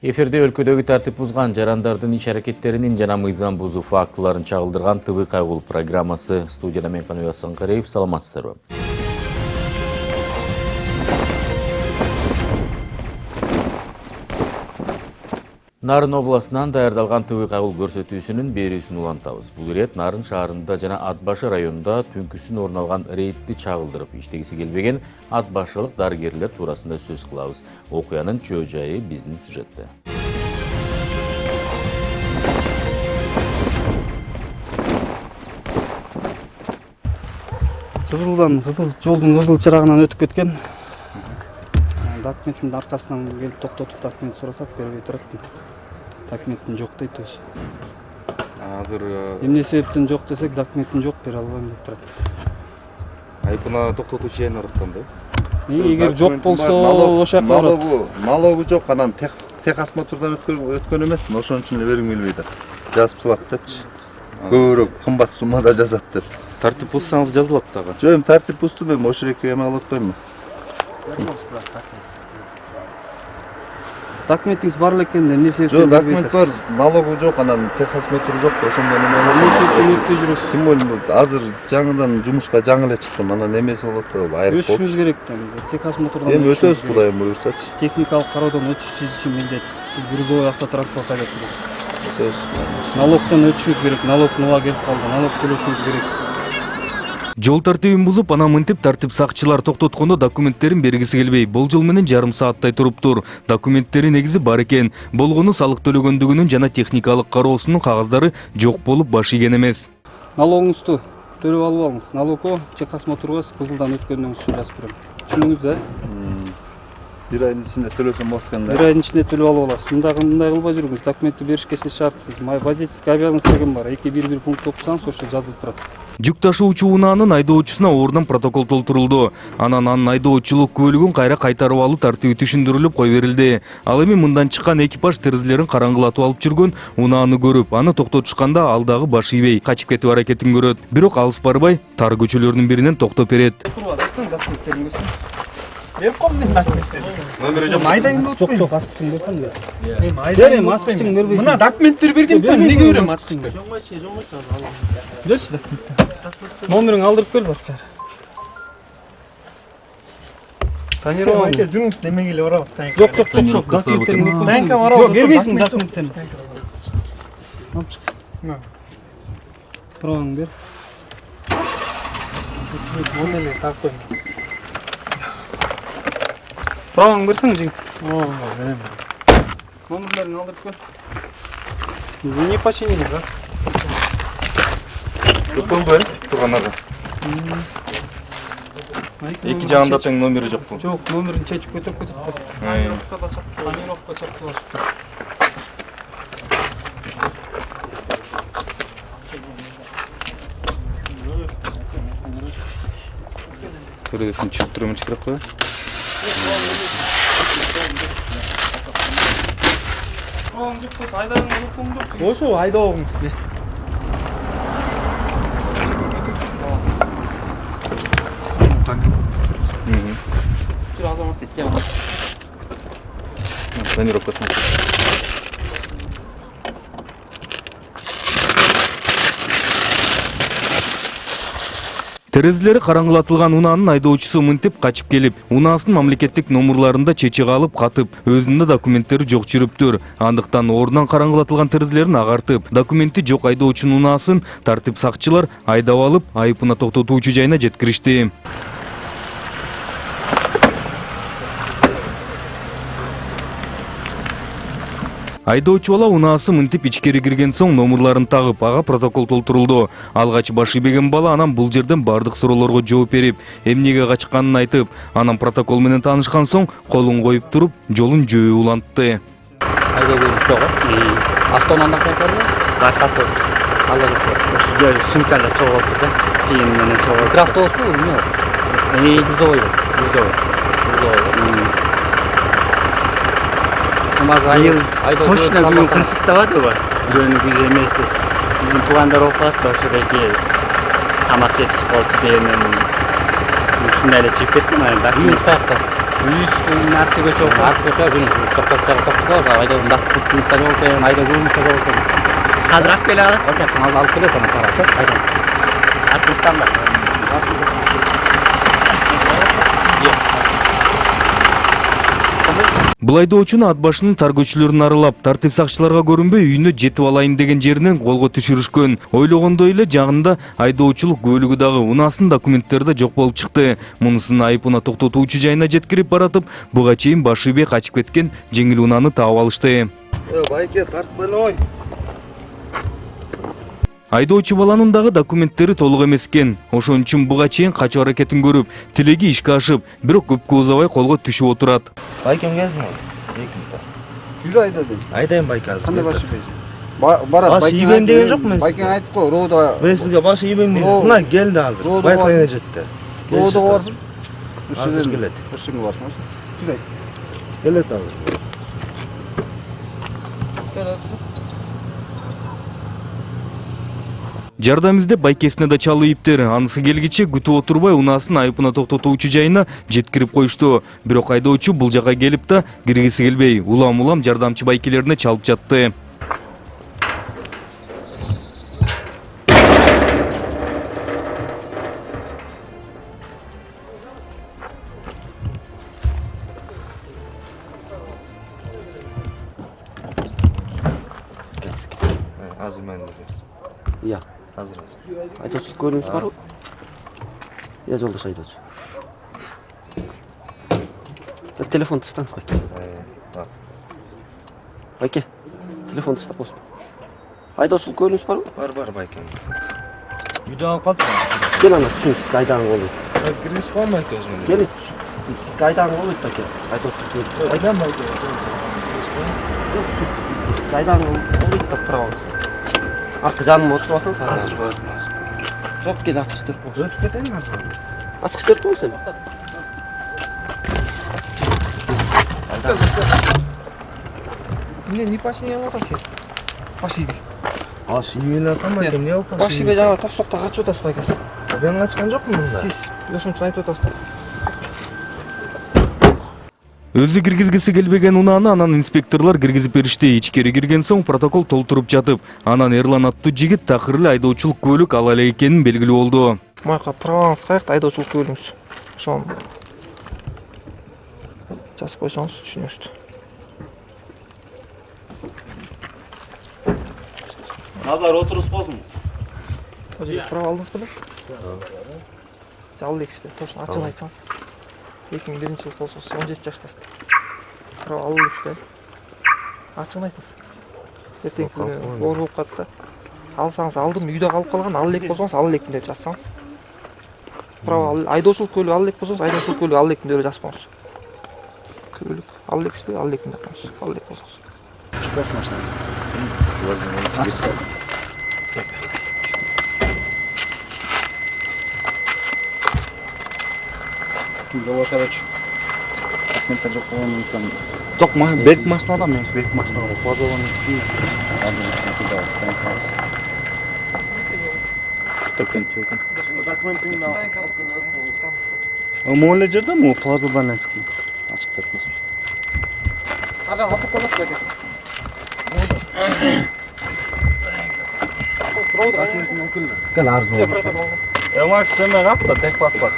Эфирде өлкөдөгү тартип бузган жарандардын иш аракеттеринин жана мыйзам бузуу фактыларын чагылдырган ТВ кайгыл программасы. Студияда мен Каныбек Санкареев, саламатсыздарбы. Нарын областынан даярдалган ТВ кайгыл көрсөтүүсүнүн берүүсүн улантабыз. Бул ирет Нарын шаарында жана Ат башы районунда түнкүсүн орун алган рейдти чагылдырып, иштегиси келбеген ат башылык дарыгерлер туурасында сөз кылабыз. Окуянын чөө жайы биздин сюжетте. Жолдун кызыл чырагынан өтүп кеткен. Документин аркасынан келип токтотуп документ сурасак бербей турат. Документин жок дейт өзү. Азыр Эмне себептен жок десек, документин жок, бере албайм деп турат. айпына токтотуучу жайын араттанды. Эгер жок болсо ошол жака барат. Налогу жок, анан техосмотрдан өткөн эмесмин, ошон үчүн эле бергим келбейт. Жазып салат депчи. Көбүрөөк кымбат суммада жазат деп. Тартип бузсаңыз жазылат дагы. Жок, эми тартип буздум, эми ошол эки эме алып атпаймынбы. Документиңиз бар экен да, эмне себептен? Жок, документ бар, налогу жок, анан техосмотру жок да, ошондон Эмне себептен өтпөй жүрөсүз? Ким ойлойм, азыр жаңыдан жумушка жаңы эле чыктым, анан эмеси болуп атпайбы, айрып болчу. Өтүшүңүз керек да, техосмотрдан. Эми өтөбүз, Кудайым буйрсачы. Техникалык кароодон өтүш сиз үчүн милдет. Сиз грузовой автотранспорт айдап Өтөбүз. налогтон өтүшүңүз керек, налог нуга келип калды, налог төлөшүңүз керек. Жол тартибин бузуп, ана мынтип тартип сакчылар токтоткондо документтерин бергиси келбей, болжол менен жарым сааттай туруптур. Документтери негизи бар экен. Болгону салык төлөгөндүгүнүн жана техникалык кароосунун кагаздары жок болуп баш ийген эмес. Налогуңузду төлөп алып алыңыз. Налогго техосмотрго кызылдан өткөнүңүз үчүн жазып берем. Түшүндүңүз да? Бир айдын ичинде төлөсөм болот экен да. Бир айдын ичинде төлөп алып аласыз. Мындай кылбай жүрүңүз. Документти беришке сиз шартсыз. Водительский обязанность деген бар. 2.1.1 пункт окусаңыз ошо жазылып турат. Жүк ташуучу унаанын айдоочусуна ордон протокол толтурулду. Анан анын айдоочулук көлүгүн кайра кайтарып алуу тартиби түшүндүрүлүп кой берилди. Ал эми мындан чыккан экипаж терезелерин караңгылатып алып жүргөн унааны көрүп, аны токтотушканда ал дагы баш ийбей качып кетип аракетин көрөт. Бирок алыс барбай, тар көчөлөрдүн биринен токтоп берет. Берип койдум документтерди. Номери жок. Жок, ачкычын берсең да. Берем, ачкычын бербейсиң. Мына документтер бергенмин, эмнеге берем ачкычты? Берчи документти. Номериңди алдырып кел баштар. Тонирование дүрүңүз немеге эле барабыз. Жок, документтериңди. Станка барабыз. Жок, бербейсиң документтерди. Алып чык. Праваңды бер. Номерлер таап коюм. Праваңды берсең, жигит. Берем. Номерлерин алдырып кел. Извини, починили, да? Өкпөңбү турганага. Эки жагында тең номери жок бул. Жок, номерин чечип көтөрүп кетип. Планировка чаптылашып. Терезесин чыгып турам чыгарып кой. Ошо айдоогуңуз эле. Бир азамат экен. Планировкасын. Терезелери караңгылатылган унаанын айдоочусу мынтип качып келип, унаасынын мамлекеттик номурларында чечи калып катып, өзүнүн документтери жок жүрүптүр. Андыктан ордунан караңгылатылган терезелерин агартып, документи жок айдоочунун унаасын тартип сакчылар айдап алып, айыпына токтотуучу жайына жеткиришти. Айдоочу бала унаасы мынтип ичкери кирген соң номурларын тагып, ага протокол толтурулду. Алгач баш ийбеген бала анан бул жерден бардык суроолорго жооп берип, эмнеге качканын айтып, анан протокол менен таанышкан соң колун коюп туруп, жолун жөө улантты. Автоунаа кайтарды? Байкатып. Ошо жай сумкада чогулту да. Кийин менен чогулту. Автобуспу, эмне? Грузовой. Точно бүгүн кырсыктабадыбы? Бирөөнүн эмеси. Биздин туугандар болуп калат да, ошодоки тамак жетишип болчу дегенден ушундай эле чыгып кеттим. Документ каякта? Үйүстүн арты көчө болду. Арты көчө күн токтоп айда мындай болуп экен, айда көбүнчө болуп экен. Азыр алып келе алат. Ошондон алып келе сону сарап, айда. Арты стандарт. Бул айдоочуну ат башынын тар көчөлөрүн аралап, тартип сакчыларга көрүнбөй үйүнө жетип алайын деген жеринен колго түшүрүшкөн. Ойлогондой эле жагында айдоочулук көлүгү дагы унаасынын документтери да жок болуп чыкты. Мунусун айыпына токтотуучу жайына жеткирип баратып, буга чейин башы бей качып кеткен жеңил унааны таап алышты. Байке тартпай ой. Айдоочу баланын дагы документтери толук эмес экен. Ошон үчүн буга чейин качуу аракетин көрүп, тилеги ишке ашып, бирок көпкө узабай колго түшүп отурат. Байкем келсин азыр. 2 минутта. Жүрө айдадым. Айдайын байке азыр. Кандай башы бей? Барат Башы ийбейм деген жок мен. Байке айтып кой, роуда. Мен сизге башы ийбейм дейм. Мына келди азыр. Wi-Fi жетти. Роуда барсың. Азыр келет. Ушуңга барсың. Жүрөй. Келет азыр. Жардам издеп байкесине да чалуу иптер. Анысы келгиче күтүп отурбай унаасын айыпына токтотуучу жайына жеткирип коюшту. Бирок айдоочу бул жака келип да киргиси келбей, улам жардамчы байкелерине чалып жатты. Азыр мен бересиз. Iya. Азыр. Айдоочулук көрүнүш барбы? Я жолдош айдоочу. Телефон тастаңыз байке. Бак. Байке, телефон тастап койсун. Айдоочулук көрүнүш барбы? Бар байкем. Үйдө алып калдым. Кел ана түшүн, сизге айдаган болду. Киргиз коймойт өзүмө. Келиңиз түшүн. Сизге айдаган болду байке. Айдоочулук көрүнүш. Айдам байке. Сизге айдаган болду да тура алыңыз. Аркы жаныма отуруп алсаң, Азыр көрдүм азыр. Жок, кел ачкыч төрт болсун. Өтүп кетейин азыр. Ачкыч төрт болсун. Не паши не атасың? Паши. Баш ийбейм атам байкем, эмне болуп Паши бе жана токсокто качып атасыз байкасы. Мен качкан жокмун мында. Сиз ошончун айтып атасыздар. Өзү киргизгиси келбеген унааны анан инспекторлор киргизип беришти. Ичкери кирген соң протокол толтуруп жатып, анан Эрлан аттуу жигит такыр эле айдоочулук көлүк ала элек экенин белгилүү болду. Майка праваңыз каякта айдоочулук көлүгүңүз. Ошону жазып койсоңуз түшүнөсүз. Назар отурус болсун. Права алдыңыз беле? Ал экспе, точно ачыгын айтсаңыз. 2001 жыл болсоңуз 17 жаштасыз. Права ал экспе. Ачыгын айтасыз. Эртең күнү оор болуп калат да. Алсаңыз алдым, үйдө калып калган, ал элек болсоңуз ал элекмин деп жазсаңыз. Права айдоочулук көлүк ал элек болсоңуз айдоочулук көлүк ал элекмин деп жазып коюңуз. Көлүк ал экспе, ал элекмин деп коюңуз. Ал элек болсоңуз. Чыкпасын машина. Жолош арач. Документтер жок болгондуктан Жок, берки машинада мен берки машинада базалган. азыр машинада станок алабыз. Документ жок экен. Могу эле жерде, могу плазадан эле чыктым. Ачык берип койсун. Ажан отуруп калат байке. Кел арзан. Макс эме капта, техпаспорт.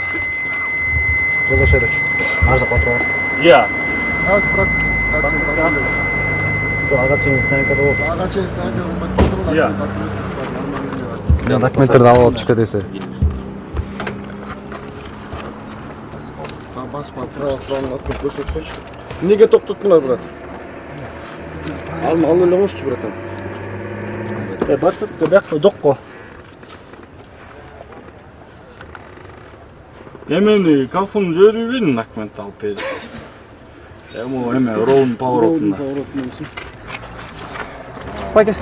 Жолдош айдоч. Арзак отуруп аласың. Иә. Азыр брат. Ага чейин станокада болуп. Ага чейин станок Иә. Документтерди алып чык десе. Паспорт правосудийный открыть көрсөтүп койчу. Эмнеге токтоттуңар, брат? Алып эле коңузчу, братан. Барсак бияқта жок го. Эмени калфун жөрүбүн документ алып берди. Эме ролун поворотунда. Байке.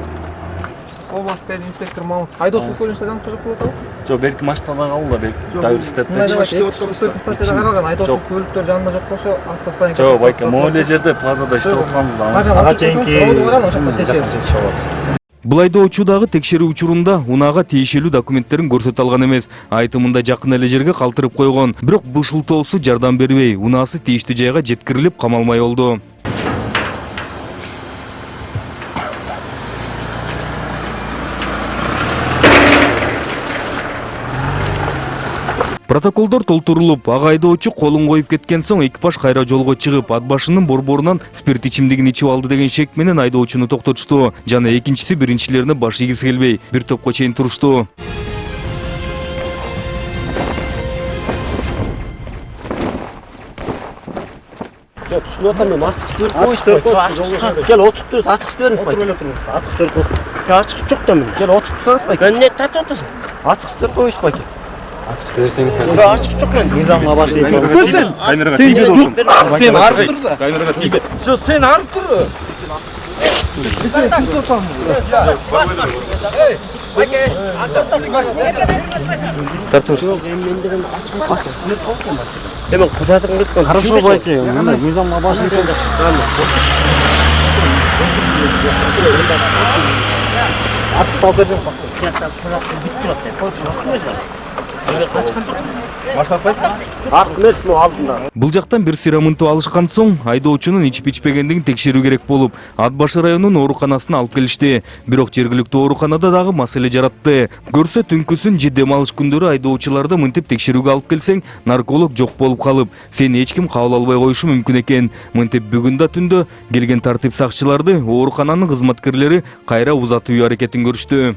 Областка инспектор Мамут. Айдоочулук көлүнүн жансыз жок болот абы? Жо белки машинадан калды, белки университетте. Статьяда караган айдоочулук көлүктөр жанында жок болсо автостанция. Жо байке, могу эле жерде плазада иштеп атканбыз да. Ага чейинки. Ошондо чечебиз. Бул айдоочудагы текшерүү учурунда унаага тиешелүү документтерин көрсөтө алган эмес. Айтымында жакын эле жерге калтырып койгон. Бирок бул шылтоосу жардам бербей, унаасы тийиштүү жайга жеткирилип камалмай болду. Протоколдор толтурулуп, ага айдоочу колун коюп кеткен соң экипаж кайра жолго чыгып, ат башынын борборунан спирт ичимдигин ичип алды деген шек менен айдоочуну токтотушту. Жана экинчиси биринчилерине баш ийгиси келбей, бир топко чейин турушту. Түшүнүп атам мен ачык иштеп коюшту. Кел отуруп туруңуз, ачык иштеп бериңиз. Отуруп эле туруңуз. Ачык иштеп коюңуз. Ачык жок да мен. Кел отуруп турсаңыз байке. Эмне тартып атасың? Ачык иштеп коюш байке. Ачык иштеп берсеңиз мен. Ачык жок мен. Мыйзамга башлайт. Камераға сен арып тур. Камераға тийбе. Жо сен арып тур. Байке, ачыктан машина. Тартып. Мен деген ачык иштеп коюшум. Мен кузатып кеткен. Хорошо байке. Мыйзамга башлайт. Ачык иштеп берсеңиз Бул жактан бир сыйрамынтуу алышкан соң айдоочунун ичип ичпегендигин текшерүү керек болуп, Ат башы районунун ооруканасына алып келишти. Бирок жергиликтүү ооруканада дагы маселе жаратты. Көрсө түнкүсүн же дем алыш күндөрү айдоочуларды мынтип текшерүүгө алып келсең, нарколог жок болуп калып, сени эч ким кабыл албай коюшу мүмкүн экен. Мынтип бүгүн да түндө келген тартип сакчыларды оорукананын кызматкерлери кайра узатуу аракетин көрүштү.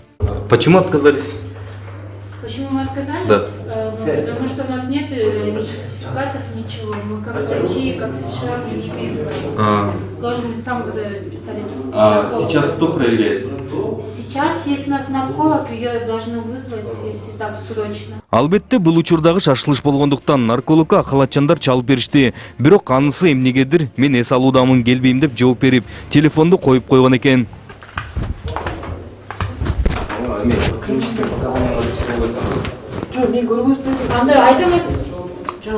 Почему отказались? Почему мы отказались? Да. Потому что у нас нет ни сертификатов, ничего. Мы как врачи, как фельдшер, мы не имеем права. Должен быть сам специалист. Сейчас кто проверяет? Сейчас есть у нас нарколог, ее должны вызвать, если так срочно. Албетте бул учурдагы шашылыш болгондуктан наркологко акылатчандар чалып беришти. Бирок анысы эмнегедир мен эс алуудамын, келбейм деп жооп берип, телефонду коюп койгон экен. Андай айдамай.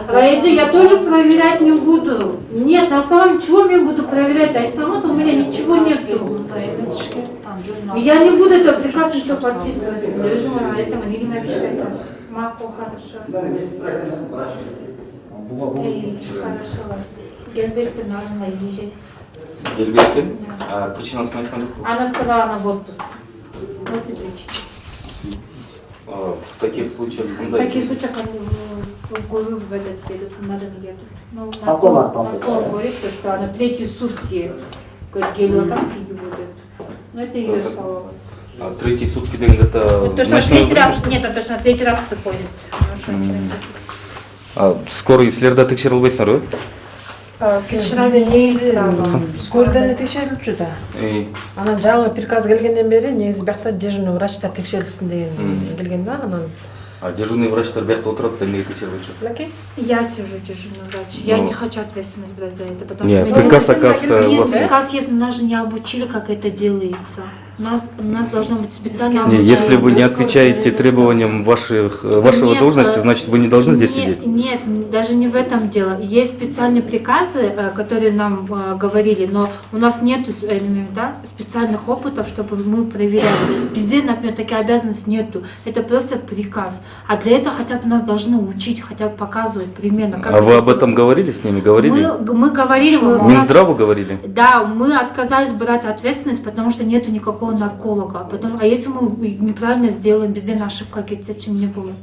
Раида, я тоже проверять не буду. Нет, на основании чего я буду проверять? Айтсаңыз, у меня ничего нету. Я не буду это приказ ничего подписывать. Это не Маку хорошо. Хорошо. Гельбекте нужно езжать. Гельбекте? Причинасы айтқан жоқ? Она сказала, она в отпуск. Вот и причина. В таких случаях... В таких случаях они в этот период надо не едут. Ну, Нарколог говорит, что она третьи сутки гелиотамки не будет. Ну, это ее слова. А третий сутки это... То, что третий раз, нет, то, что третий раз приходит. Скоро силерде текшерилбейсиңер, ой? Скорыдан текшерилчү да. Анан жаңы приказ келгенден бери негизи биякта дежурный врачтар текшерилсин деген келген да анан. А дежурный врачтар биякта отурат да эмнеге текшерилчү? Я сижу дежурный врач. Я не хочу ответственность брать за это, потому что приказ, оказывается, нет, приказ есть, но нас же не обучили, как это делается. У нас должно быть специально обучение. Если вы не отвечаете требованиям вашего должности, значит вы не должны здесь сидеть? Нет, даже не в этом дело. Есть специальные приказы, которые нам говорили, но у нас нет специальных опытов, чтобы мы проверяли. Везде, например, такие обязанности нету. Это просто приказ. А для этого хотя бы нас должны учить, хотя бы показывать примерно. А вы об этом говорили с ними? Говорили? Мы говорили. Минздраву говорили? Да, мы отказались брать ответственность, потому что нету никакого нарколога. А если мы неправильно сделаем, везде на ошибка, чем не будет.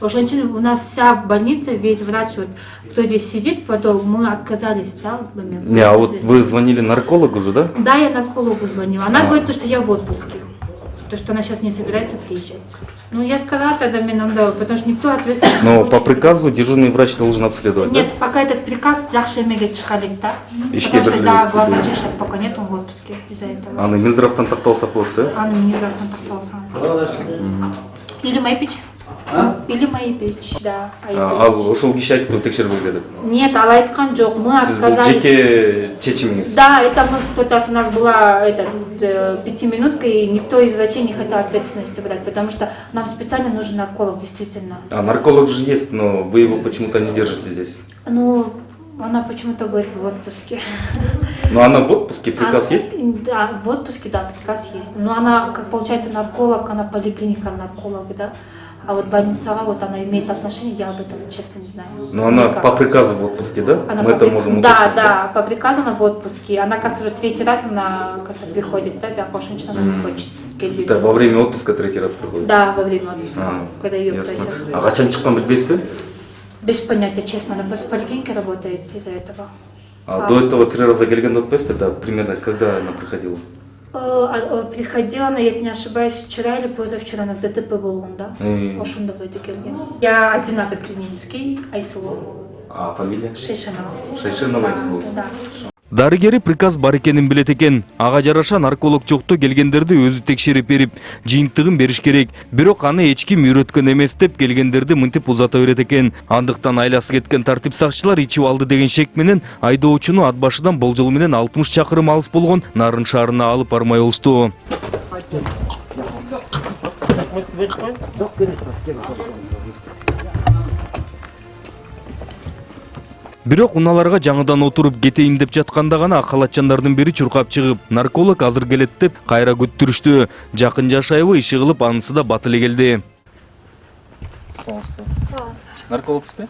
У нас вся больница, весь врач, вот, кто здесь сидит, потом мы отказались, да, в момент. Не, а вот вы звонили наркологу же, да? Да, я наркологу звонила. Она говорит, что я в отпуске. То, что она сейчас не собирается приезжать. Ну, я сказала тогда, мне надо, потому что никто ответственность не Но по приказу дежурный врач должен обследовать, нет, да? пока этот приказ Джахшемеге Чхалик, да? Потому что, да, главврача сейчас пока нет, он в отпуске из-за этого. Аны Минздравтан такталса болот, да? Аны Минздравтан такталса. Или Майпич. Или Майпич, да. Ал ошол киши айтты, текшербей деді. Нет, ал айткан жок, мы отказались. Жеке чечимиңиз? Да, это мы, тот раз у нас была 5-минутка, и никто из врачей не хотел ответственности брать, потому что нам специально нужен нарколог, действительно. А нарколог же есть, но вы его почему-то не держите здесь. Ну, Она почему-то говорит в отпуске. Но она в отпуске, приказ есть? Да, в отпуске, да, приказ есть. Но она, как получается, нарколог, она поликлиника нарколог, да. А вот больница, вот она имеет отношение, я об этом, честно, не знаю. Но она Никак. по приказу в отпуске, да? Она Мы по это при- можем Да, уточнить, да, по приказу она в отпуске. Она, кажется, уже третий раз она, кажется, приходит, да, Бяхошинчина она не хочет. Да, во время отпуска третий раз приходит. Да, во время отпуска, А, когда ее ясно. просят. А качан чыккан билбейсизби? Без понятия, честно, она просто в поликлинике работает из-за этого. А до этого 3 раза келгенде отпайсызбы? Да, примерно когда она приходила? Приходила она, если не ошибаюсь, вчера или позавчера, у нас ДТП был он, да? Ошондо вроде келген. Я ординатор клинический, Айсулу. А фамилия? Шейшанова. Шайшенова Айсулу. Да. Дарыгери приказ бар экенин билет экен. Ага жараша нарколог жокто келгендерди өзү текшерип берип, жыйынтыгын бериш керек. Бирок аны эч ким үйрөткөн эмес деп келгендерди мынтип узата берет экен. Андыктан айласы кеткен тартип сакчылар ичип алды деген шек менен айдоочуну ат башыдан болжол менен 60 чакырым алыс болгон Нарын шаарына алып бармай болушту. Бирок уналарга жаңыдан отуруп кетейин деп жатканда гана ак халатчандардын бири чуркап чыгып, нарколог азыр келет деп кайра күттүрүштү. Жакын жашайбы иши кылып анысы да бат эле келди. Наркологсызбы?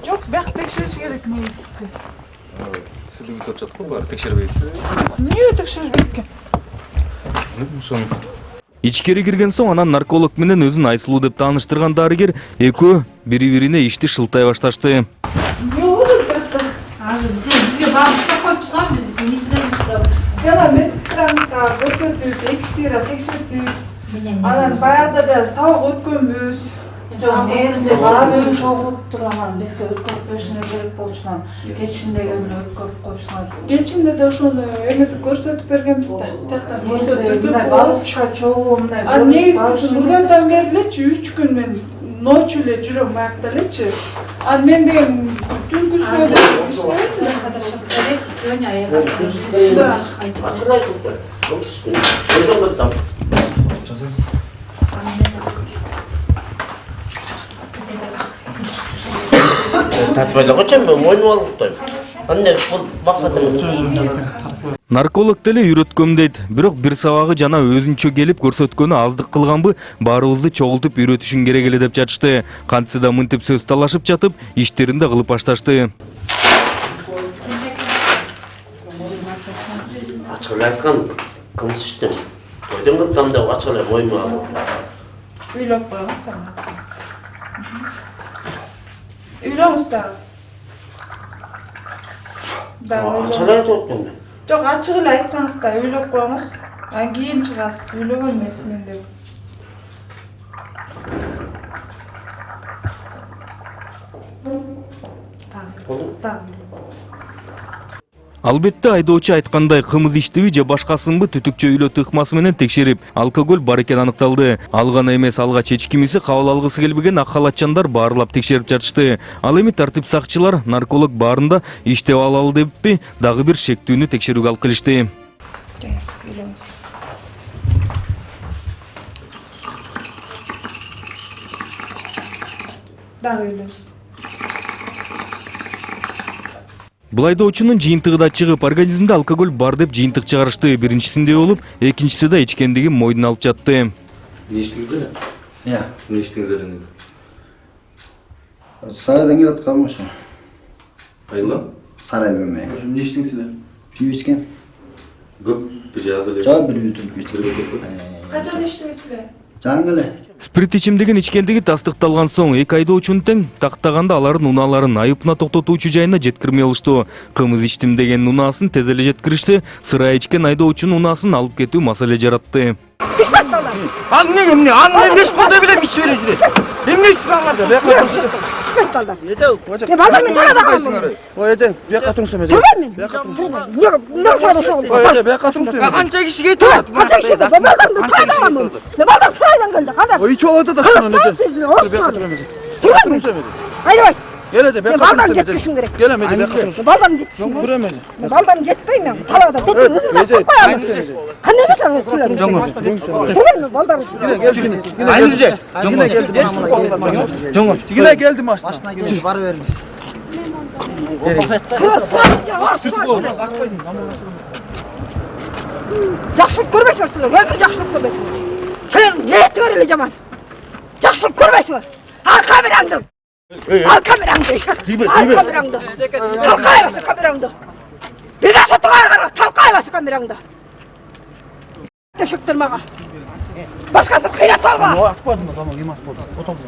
Жок, бияк текшериш керек негизи. Сизди күтүп жатат го, баары текшербейсиз. Эмне текшербейт экен? Ошону. Ичкери кирген соң анан нарколог менен өзүн Айсулуу деп тааныштырган дарыгер экөө бири-бирине ишти шылтай башташты. Бизге баарыбызга коюп турсаңыз, биз эмне туда эмне тудабыз. Жана медсестраңызга көрсөтүп, эксира текшертип, анан баягыда да сабак өткөнбүз. Баарын чогулуп турган бизге өткөрүп беришине керек болушунан кечинде эле өткөрүп коюпсуңар. Кечинде да ошону эметип көрсөтүп бергенбиз да. Тияктан көрсөтүп балычка чогуу мындай. А негизи мурдандан бери элечи 3 күн мен ночью эле жүрөм аякта элечи. А мен деген түнкүсүнө Проверьте сегодня, а я завтра уже Да. Тартпайлыгыча мен мойнуп алып коем. Анда бул максат эмес. Нарколог деле үйрөткөм дейт. Бирок бир сабагы жана өзүнчө келип көрсөткөнү аздык кылганбы, баарыбызды чогултуп үйрөтүшүң керек эле деп жатышты. Кантсе да мынтип сөз талашып жатып, иштерин да кылып башташты. Ачык эле айткан кылмыш иштем. Тойдон кылдым деп ачык эле мойнума алып. үйлөп коебуз сен. Үйлөңүз да. Ачык эле айтып атпаймын мен. Жок, ачык эле айтсаңыз да үйлөп коюңуз. Анан кийин чыгасыз, үйлөгөн эмесмин деп. Так. Албетте айдоочу айткандай кымыз иштиби же башкасынбы түтүкчө үйлөтүү ыкмасы менен текшерип, алкоголь бар экени аныкталды. Ал гана эмес, алгач эчкимиси кабыл алгысы келбеген ак халатчандар баарлап текшерип жатышты. Ал эми тартип сакчылар нарколог баарында иштеп алалы деппи, дагы бир шектүүнү текшерүүгө алып келишти. Үйлөңүз. Дагы үйлөңүз. Бул айдоочунун жыйынтыгы да чыгып, организмде алкоголь бар деп жыйынтык чыгарышты. Биринчисинде болуп, экинчиси да ичкендигин мойнуна алып жатты. Не иштиңиз эле? Иә. Не иштиңиз эле? Сарайдан келет калым ошо. Айла? Сарай бөлмө. Не иштиңиз эле? Пиво ичкен. Көп жаз эле. Жа бир бутылка ичкен. Качан иштеңиз эле? Жаңы эле. Спирт ичимдигин ичкендиги тастыкталган соң эки айдоочунун тең тактаганда алардын унааларын айыпына токтотуучу жайына жеткирмей алышту. Кымыз ичтим деген унаасын тез эле жеткиришти. Сыра ичкен айдоочунун унаасын алып кетүү маселе жаратты. Эмне эмнеш колдой билем ичип эле жүрөт. Эмне үчүн аларды? Ой, эжең, бияка туруңсуз эже. Бияка туруңсуз. Канча киши кетип атат? Ой, чогулду да сана эже. Бияка туруңсуз эже. Gelece ben Baldan жеткишим керек. Gelemece ben katılsın. Балдан жеткишим Жоқ, керек. күремеже. Балдан жетпей мен талаада тетіп Меже, айны Қандай емес ана түсірем. Түгел балдар. Айны же. Yine geldi. Жоңо. Yine geldi maçtan. Машина келеді, бара беріңіз. Жақсылық көрмейсіңдер сіздер, өмір жақсылық көрмейсіңдер. Сен ниетіңер еле жаман. Жақсылық көрмейсіңдер. Ал камераңды. Ал камераңды. Ал камераңды. Талқай басы камераңды. Бега сотыға арқара талқай басы камераңды. Төшіктір маға. Başkası kıyret alma. O akbadım da tamam yemas oldu. Otobüs.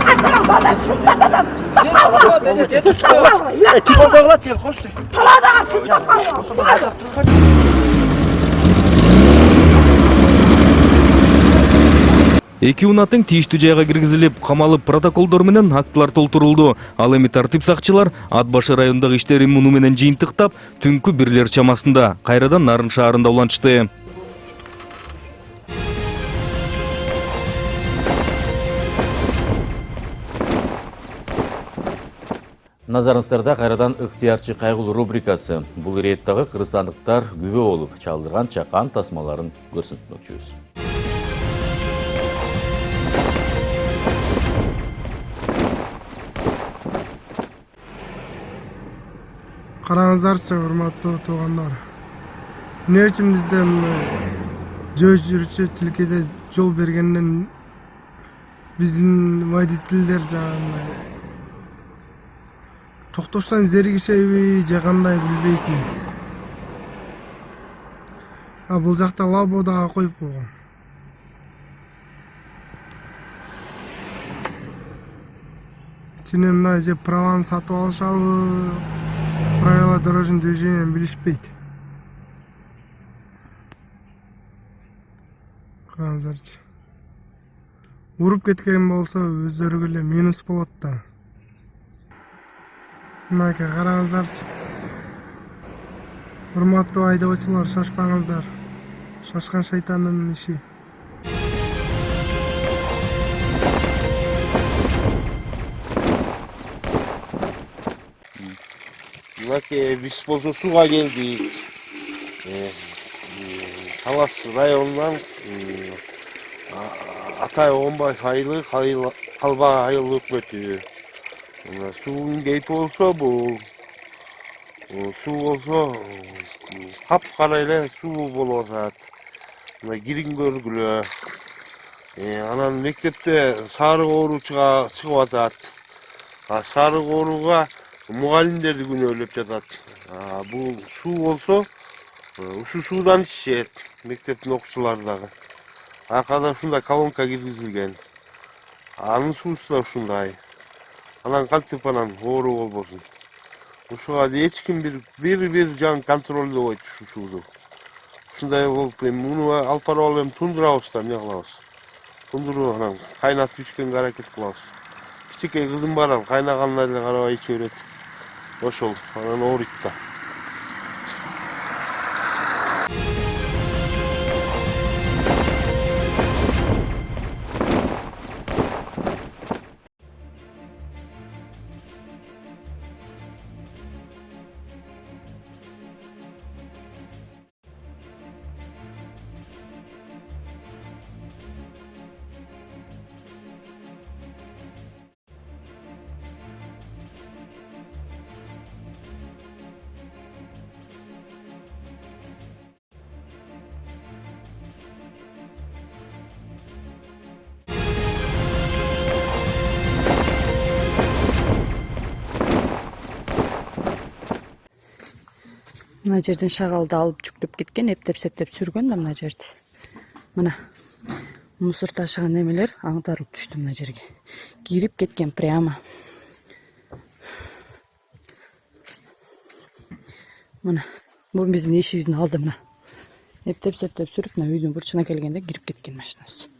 Açalım bazen çıkmadan. Tüpakla çek koştu. Talada kalma. Эки унатын тийиштүү жайга киргизилип, камалып протоколдор менен актылар толтурулду. Ал эми тартип сакчылар ат башы районундагы иштерин муну менен жыйынтыктап, түнкү 1 чамасында кайрадан Нарын шаарында уланышты. Назарыңыздарда кайрадан ыктыярчы кайгылуу рубрикасы. Бул иреттагы кыргызстандыктар күбө болуп чалдырган чакан тасмаларын көрсөтмөкчүбүз. Караңыздарчы, урматтуу туугандар. Эмне үчүн бизде жөө жүрүүчү тилкеде жол бергенден биздин водительдер жагында токтоштон зеригишеби же кандай билбейсиң. Бул жакта лабо дагы коюп койгон. Ичине мына же праваны сатып алышабы, правила дорожного движения билишпейт. Караңыздарчы. Уруп кеткен болсо өздөрүгө эле минус болот да. Мынакей караңыздарчы. Урматтуу айдоочулар, шашпаңыздар. Шашкан шайтандын иши. Мынакей биз болсо сууга келдик. Талас районунан Атай Оңбаев айылы Калба айыл өкмөтү. Суунун кейпи болсо бул суу болсо капкара эле суу болуп атат. Мына кирин көргүлө. Анан мектепте сарык оору чыгып атат. Сарык ооруга мугалимдерди күнөөлөп жатат. Бул суу болсо ушу суудан ичишет мектептин окуучулары дагы. Акада ушундай колонка киргизилген. Анын суусу да ушундай. Анан кантип анан оору болбосун. Ушуга эч ким бир жан контролдобойт ушу сууну. Ушундай болуп муну алып барып алып тундурабыз да эмне кылабыз. Тундуруп анан кайнатып ичкенге аракет кылабыз. Кичинекей кызым бар, ал кайнаганына эле карабай иче берет. Ошол анан ооруйт да. Мына жерден шагалды алып жүктөп кеткен, эптеп-септеп сүргөн да мына жерди. Мына мусор ташыган немелер аңтарылып түштү мына жерге. Кирип кеткен прямо. Мына бул биздин эшигибиздин алды мына. Эптеп-септеп сүрүп мына үйдүн бурчуна келгенде кирип кеткен машинасы.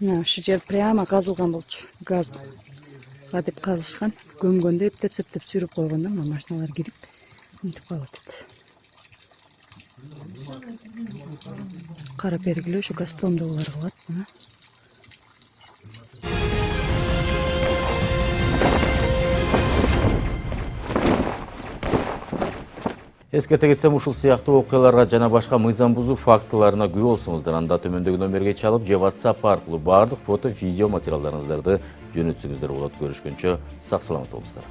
Мына ушу жер прямо казылган болчу. Газга деп казышкан. Көмгөндө эптеп сүйрөп койгондо мына машиналар кирип мынтип калып атат. Кара бергиле ушу Газпромдогулар кылат. Мына. Эскерте кетсем, ушул сыяктуу окуяларга жана башка мыйзам бузуу фактыларына күбө болсоңуздар, анда төмөндөгү номерге чалып же WhatsApp аркылуу баардык фото, видео материалдарыңыздарды жөнөтсөңүздөр болот. Көрүшкөнчө сак саламат болуңуздар.